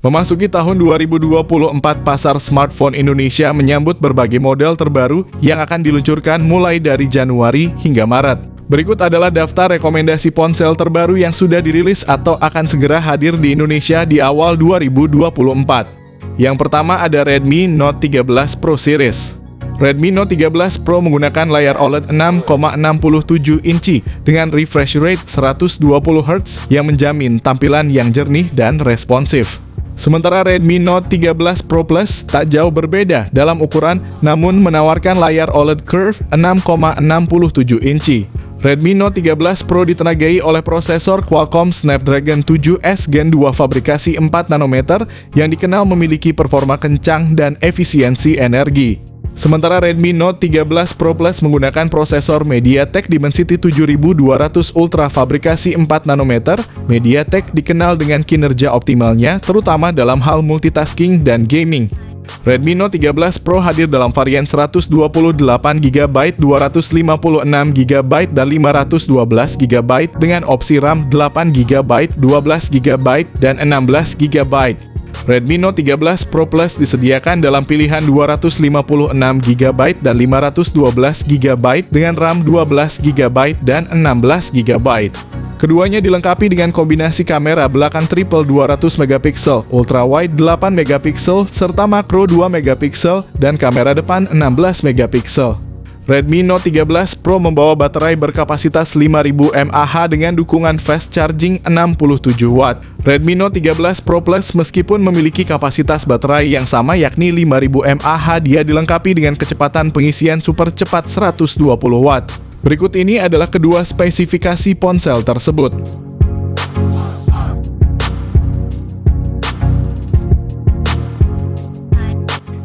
Memasuki tahun 2024, pasar smartphone Indonesia menyambut berbagai model terbaru yang akan diluncurkan mulai dari Januari hingga Maret. Berikut adalah daftar rekomendasi ponsel terbaru yang sudah dirilis atau akan segera hadir di Indonesia di awal 2024. Yang pertama ada Redmi Note 13 Pro Series. Redmi Note 13 Pro menggunakan layar OLED 6,67 inci dengan refresh rate 120 Hz yang menjamin tampilan yang jernih dan responsif. Sementara Redmi Note 13 Pro Plus tak jauh berbeda dalam ukuran, namun menawarkan layar OLED Curve 6,67 inci. Redmi Note 13 Pro ditenagai oleh prosesor Qualcomm Snapdragon 7S Gen 2 fabrikasi 4 nanometer yang dikenal memiliki performa kencang dan efisiensi energi. Sementara Redmi Note 13 Pro Plus menggunakan prosesor MediaTek Dimensity 7200 Ultra fabrikasi 4 nanometer. MediaTek dikenal dengan kinerja optimalnya, terutama dalam hal multitasking dan gaming. Redmi Note 13 Pro hadir dalam varian 128GB, 256GB, dan 512GB dengan opsi RAM 8GB, 12GB, dan 16GB. Redmi Note 13 Pro Plus disediakan dalam pilihan 256GB dan 512GB dengan RAM 12GB dan 16GB. Keduanya dilengkapi dengan kombinasi kamera belakang triple 200MP, ultrawide 8MP, serta makro 2MP dan kamera depan 16MP. Redmi Note 13 Pro membawa baterai berkapasitas 5000 mAh dengan dukungan fast charging 67W. Redmi Note 13 Pro Plus meskipun memiliki kapasitas baterai yang sama yakni 5000 mAh, dia dilengkapi dengan kecepatan pengisian super cepat 120W. Berikut ini adalah kedua spesifikasi ponsel tersebut.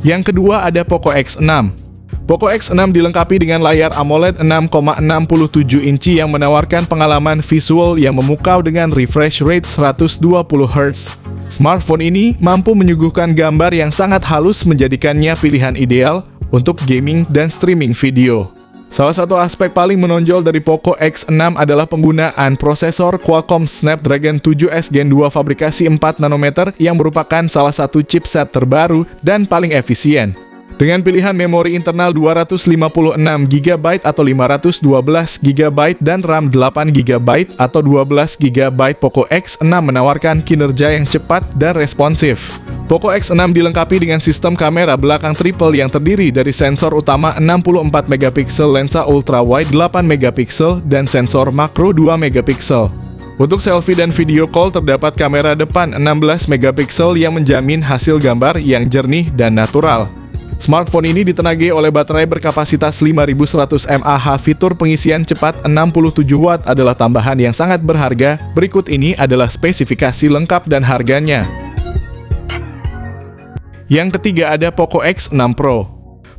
Yang kedua ada Poco X6. Poco X6 dilengkapi dengan layar AMOLED 6,67 inci yang menawarkan pengalaman visual yang memukau dengan refresh rate 120Hz. Smartphone ini mampu menyuguhkan gambar yang sangat halus menjadikannya pilihan ideal untuk gaming dan streaming video. Salah satu aspek paling menonjol dari Poco X6 adalah penggunaan prosesor Qualcomm Snapdragon 7S Gen 2 fabrikasi 4 nanometer yang merupakan salah satu chipset terbaru dan paling efisien. Dengan pilihan memori internal 256GB atau 512GB dan RAM 8GB atau 12GB, Poco X6 menawarkan kinerja yang cepat dan responsif. Poco X6 dilengkapi dengan sistem kamera belakang triple yang terdiri dari sensor utama 64MP, lensa ultrawide 8MP, dan sensor makro 2MP. Untuk selfie dan video call terdapat kamera depan 16MP yang menjamin hasil gambar yang jernih dan natural. Smartphone ini ditenagai oleh baterai berkapasitas 5100 mAh. Fitur pengisian cepat 67W adalah tambahan yang sangat berharga. Berikut ini adalah spesifikasi lengkap dan harganya. Yang ketiga ada Poco X6 Pro.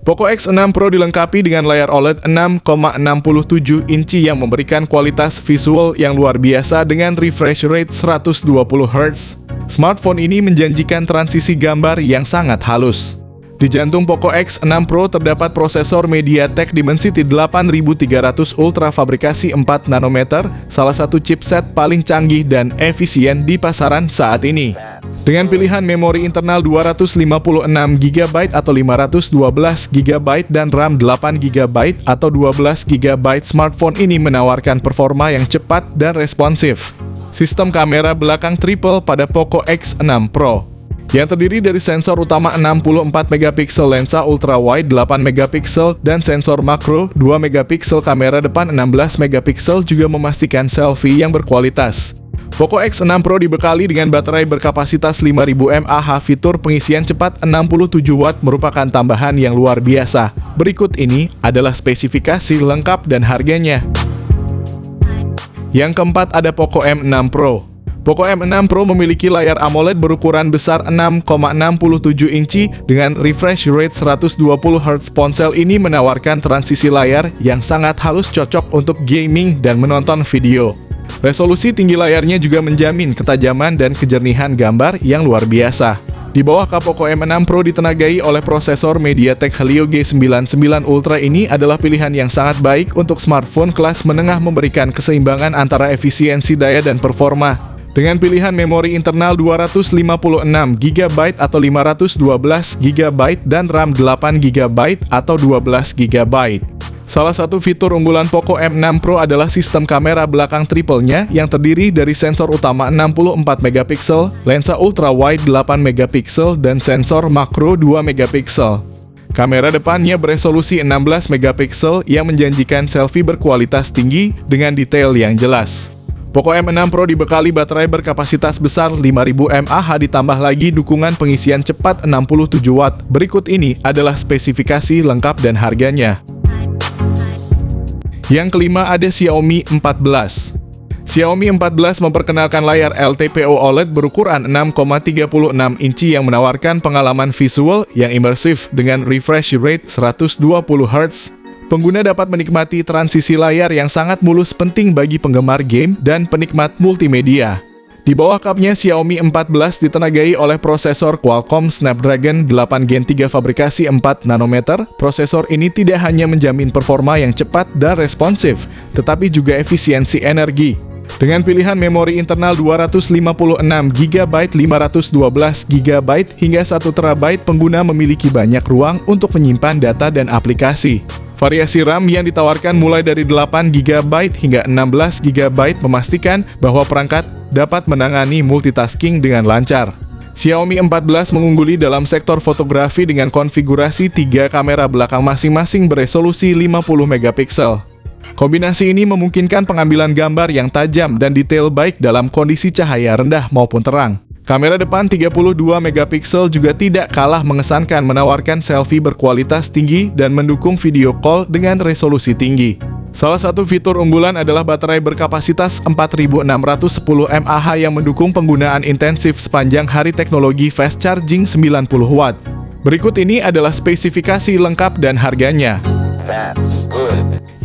Poco X6 Pro dilengkapi dengan layar OLED 6,67 inci yang memberikan kualitas visual yang luar biasa dengan refresh rate 120Hz. Smartphone ini menjanjikan transisi gambar yang sangat halus. Di jantung Poco X6 Pro terdapat prosesor MediaTek Dimensity 8300 Ultra fabrikasi 4 nanometer, salah satu chipset paling canggih dan efisien di pasaran saat ini. Dengan pilihan memori internal 256GB atau 512GB dan RAM 8GB atau 12GB, smartphone ini menawarkan performa yang cepat dan responsif. Sistem kamera belakang triple pada Poco X6 Pro yang terdiri dari sensor utama 64MP, lensa ultrawide 8MP, dan sensor makro 2MP. Kamera depan 16MP juga memastikan selfie yang berkualitas. Poco X6 Pro dibekali dengan baterai berkapasitas 5000 mAh. Fitur pengisian cepat 67W merupakan tambahan yang luar biasa. Berikut ini adalah spesifikasi lengkap dan harganya. Yang keempat ada Poco M6 Pro. Poco M6 Pro memiliki layar AMOLED berukuran besar 6,67 inci dengan refresh rate 120Hz. Ponsel ini menawarkan transisi layar yang sangat halus, cocok untuk gaming dan menonton video. Resolusi tinggi layarnya juga menjamin ketajaman dan kejernihan gambar yang luar biasa. Di bawah Poco M6 Pro ditenagai oleh prosesor MediaTek Helio G99 Ultra. Ini adalah pilihan yang sangat baik untuk smartphone kelas menengah, memberikan keseimbangan antara efisiensi daya dan performa. Dengan pilihan memori internal 256GB atau 512GB dan RAM 8GB atau 12GB. Salah satu fitur unggulan Poco M6 Pro adalah sistem kamera belakang triple-nya yang terdiri dari sensor utama 64MP, lensa ultrawide 8MP, dan sensor makro 2MP. Kamera depannya beresolusi 16MP yang menjanjikan selfie berkualitas tinggi dengan detail yang jelas. Poco M6 Pro dibekali baterai berkapasitas besar 5000 mAh ditambah lagi dukungan pengisian cepat 67 Watt. Berikut ini adalah spesifikasi lengkap dan harganya. Yang kelima ada Xiaomi 14. Xiaomi 14 memperkenalkan layar LTPO OLED berukuran 6,36 inci yang menawarkan pengalaman visual yang imersif dengan refresh rate 120Hz. Pengguna dapat menikmati transisi layar yang sangat mulus, penting bagi penggemar game dan penikmat multimedia. Di bawah kapnya, Xiaomi 14 ditenagai oleh prosesor Qualcomm Snapdragon 8 Gen 3 fabrikasi 4 nanometer. Prosesor ini tidak hanya menjamin performa yang cepat dan responsif, tetapi juga efisiensi energi. Dengan pilihan memori internal 256GB, 512GB, hingga 1TB, pengguna memiliki banyak ruang untuk menyimpan data dan aplikasi. Variasi RAM yang ditawarkan mulai dari 8GB hingga 16GB memastikan bahwa perangkat dapat menangani multitasking dengan lancar. Xiaomi 14 mengungguli dalam sektor fotografi dengan konfigurasi 3 kamera belakang masing-masing beresolusi 50MP. Kombinasi ini memungkinkan pengambilan gambar yang tajam dan detail baik dalam kondisi cahaya rendah maupun terang. Kamera depan 32MP juga tidak kalah mengesankan, menawarkan selfie berkualitas tinggi dan mendukung video call dengan resolusi tinggi. Salah satu fitur unggulan adalah baterai berkapasitas 4610 mAh yang mendukung penggunaan intensif sepanjang hari, teknologi fast charging 90W. Berikut ini adalah spesifikasi lengkap dan harganya.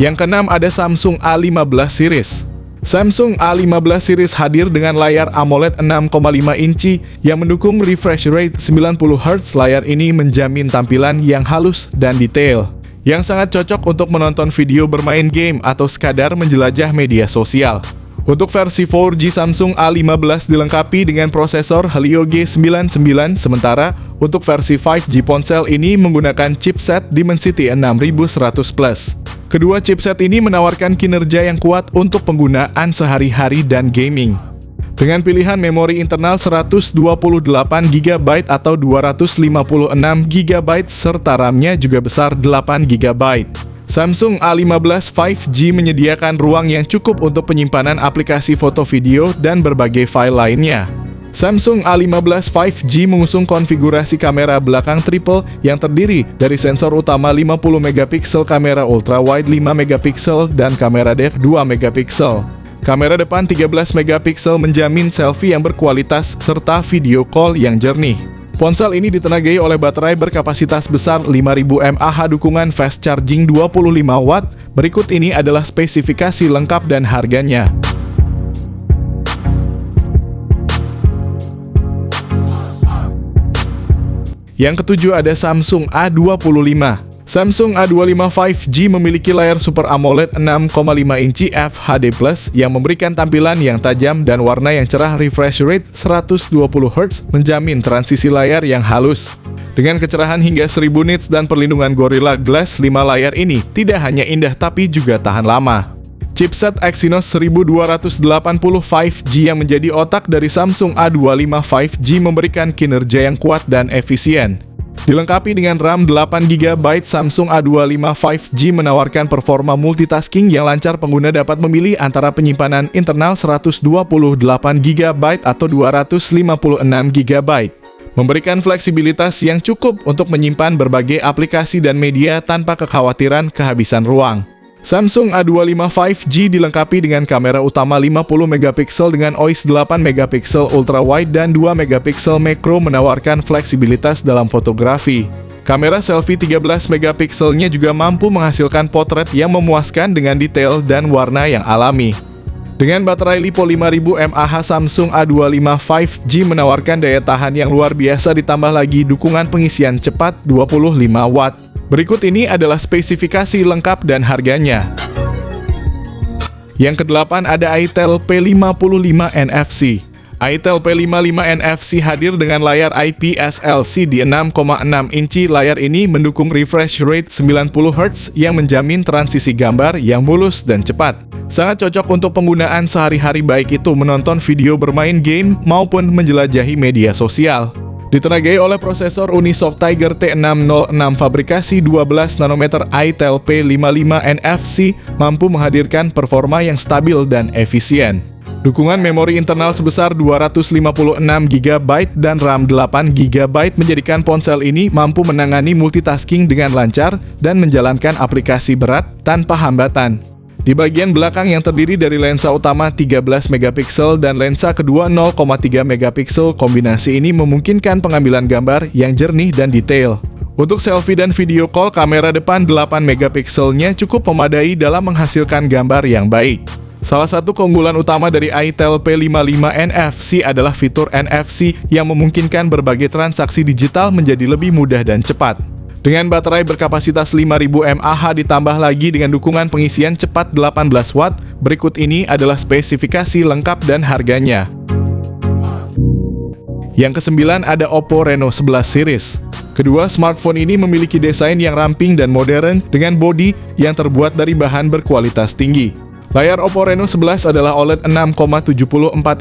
Yang keenam ada Samsung A15 series. Samsung A15 series hadir dengan layar AMOLED 6,5 inci yang mendukung refresh rate 90Hz. Layar ini menjamin tampilan yang halus dan detail, yang sangat cocok untuk menonton video, bermain game, atau sekadar menjelajah media sosial. Untuk versi 4G, Samsung A15 dilengkapi dengan prosesor Helio G99, sementara untuk versi 5G ponsel ini menggunakan chipset Dimensity 6100 Plus. Kedua chipset ini menawarkan kinerja yang kuat untuk penggunaan sehari-hari dan gaming. Dengan pilihan memori internal 128GB atau 256GB serta RAM-nya juga besar 8GB. Samsung A15 5G menyediakan ruang yang cukup untuk penyimpanan aplikasi foto, video, dan berbagai file lainnya. Samsung A15 5G mengusung konfigurasi kamera belakang triple yang terdiri dari sensor utama 50MP, kamera ultrawide 5MP, dan kamera depth 2MP. Kamera depan 13MP menjamin selfie yang berkualitas serta video call yang jernih. Ponsel ini ditenagai oleh baterai berkapasitas besar 5000 mAh, dukungan fast charging 25W. Berikut ini adalah spesifikasi lengkap dan harganya. Yang ketujuh ada Samsung A25. Samsung A25 5G memiliki layar Super AMOLED 6,5 inci FHD+ yang memberikan tampilan yang tajam dan warna yang cerah. Refresh rate 120Hz menjamin transisi layar yang halus. Dengan kecerahan hingga 1000 nits dan perlindungan Gorilla Glass 5, layar ini tidak hanya indah tapi juga tahan lama. Chipset Exynos 1280 5G yang menjadi otak dari Samsung A25 5G memberikan kinerja yang kuat dan efisien. Dilengkapi dengan RAM 8GB, Samsung A25 5G menawarkan performa multitasking yang lancar. Pengguna dapat memilih antara penyimpanan internal 128GB atau 256GB, memberikan fleksibilitas yang cukup untuk menyimpan berbagai aplikasi dan media tanpa kekhawatiran kehabisan ruang. Samsung A25 5G dilengkapi dengan kamera utama 50MP dengan OIS 8MP ultrawide dan 2MP macro, menawarkan fleksibilitas dalam fotografi. Kamera selfie 13MP-nya juga mampu menghasilkan potret yang memuaskan dengan detail dan warna yang alami. Dengan baterai LiPo 5000 mAh, Samsung A25 5G menawarkan daya tahan yang luar biasa, ditambah lagi dukungan pengisian cepat 25W. Berikut ini adalah spesifikasi lengkap dan harganya. Yang kedelapan ada Itel P55 NFC. itel P55 NFC hadir dengan layar IPS LCD 6,6 inci. Layar ini mendukung refresh rate 90 Hz yang menjamin transisi gambar yang mulus dan cepat. Sangat cocok untuk penggunaan sehari-hari, baik itu menonton video, bermain game, maupun menjelajahi media sosial. Ditenagai oleh prosesor Unisoc Tiger T606 fabrikasi 12 nanometer, itel P55 NFC mampu menghadirkan performa yang stabil dan efisien. Dukungan memori internal sebesar 256 GB dan RAM 8 GB menjadikan ponsel ini mampu menangani multitasking dengan lancar dan menjalankan aplikasi berat tanpa hambatan. Di bagian belakang yang terdiri dari lensa utama 13 MP dan lensa kedua 0,3 MP, kombinasi ini memungkinkan pengambilan gambar yang jernih dan detail. Untuk selfie dan video call, kamera depan 8 MP-nya cukup memadai dalam menghasilkan gambar yang baik. Salah satu keunggulan utama dari itel P55 NFC adalah fitur NFC yang memungkinkan berbagai transaksi digital menjadi lebih mudah dan cepat. Dengan baterai berkapasitas 5000 mAh ditambah lagi dengan dukungan pengisian cepat 18 Watt, berikut ini adalah spesifikasi lengkap dan harganya. Yang ke-9 ada Oppo Reno 11 series. Kedua smartphone ini memiliki desain yang ramping dan modern dengan bodi yang terbuat dari bahan berkualitas tinggi. Layar Oppo Reno 11 adalah OLED 6,74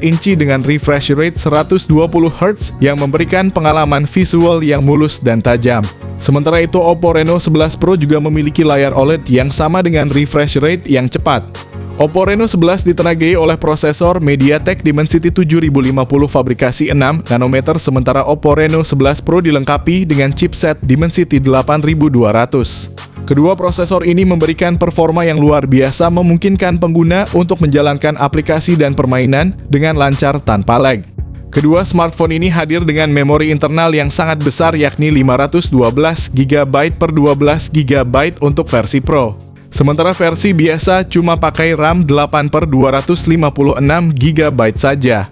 inci dengan refresh rate 120 Hz yang memberikan pengalaman visual yang mulus dan tajam. Sementara itu, Oppo Reno 11 Pro juga memiliki layar OLED yang sama dengan refresh rate yang cepat. Oppo Reno 11 ditenagai oleh prosesor MediaTek Dimensity 7050 fabrikasi 6 nanometer, sementara Oppo Reno 11 Pro dilengkapi dengan chipset Dimensity 8200. Kedua prosesor ini memberikan performa yang luar biasa, memungkinkan pengguna untuk menjalankan aplikasi dan permainan dengan lancar tanpa lag. Kedua smartphone ini hadir dengan memori internal yang sangat besar, yakni 512 GB per 12 GB untuk versi Pro. Sementara versi biasa cuma pakai RAM 8 per 256 GB saja.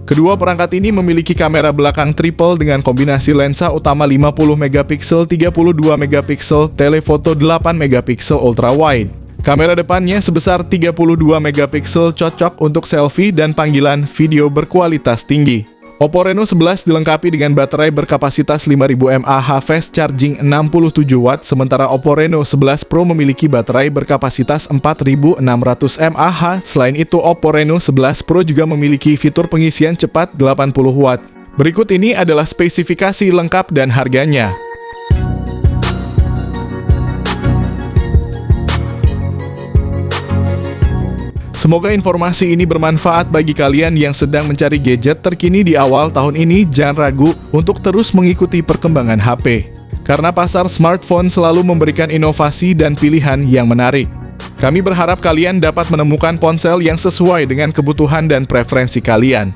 Kedua perangkat ini memiliki kamera belakang triple dengan kombinasi lensa utama 50 MP, 32 MP, telefoto 8 MP ultra wide. Kamera depannya sebesar 32 MP, cocok untuk selfie dan panggilan video berkualitas tinggi. Oppo Reno 11 dilengkapi dengan baterai berkapasitas 5000 mAh fast charging 67 Watt, sementara Oppo Reno 11 Pro memiliki baterai berkapasitas 4600 mAh. Selain itu, Oppo Reno 11 Pro juga memiliki fitur pengisian cepat 80 Watt. Berikut ini adalah spesifikasi lengkap dan harganya. Semoga informasi ini bermanfaat bagi kalian yang sedang mencari gadget terkini di awal tahun ini. Jangan ragu untuk terus mengikuti perkembangan HP, karena pasar smartphone selalu memberikan inovasi dan pilihan yang menarik. Kami berharap kalian dapat menemukan ponsel yang sesuai dengan kebutuhan dan preferensi kalian.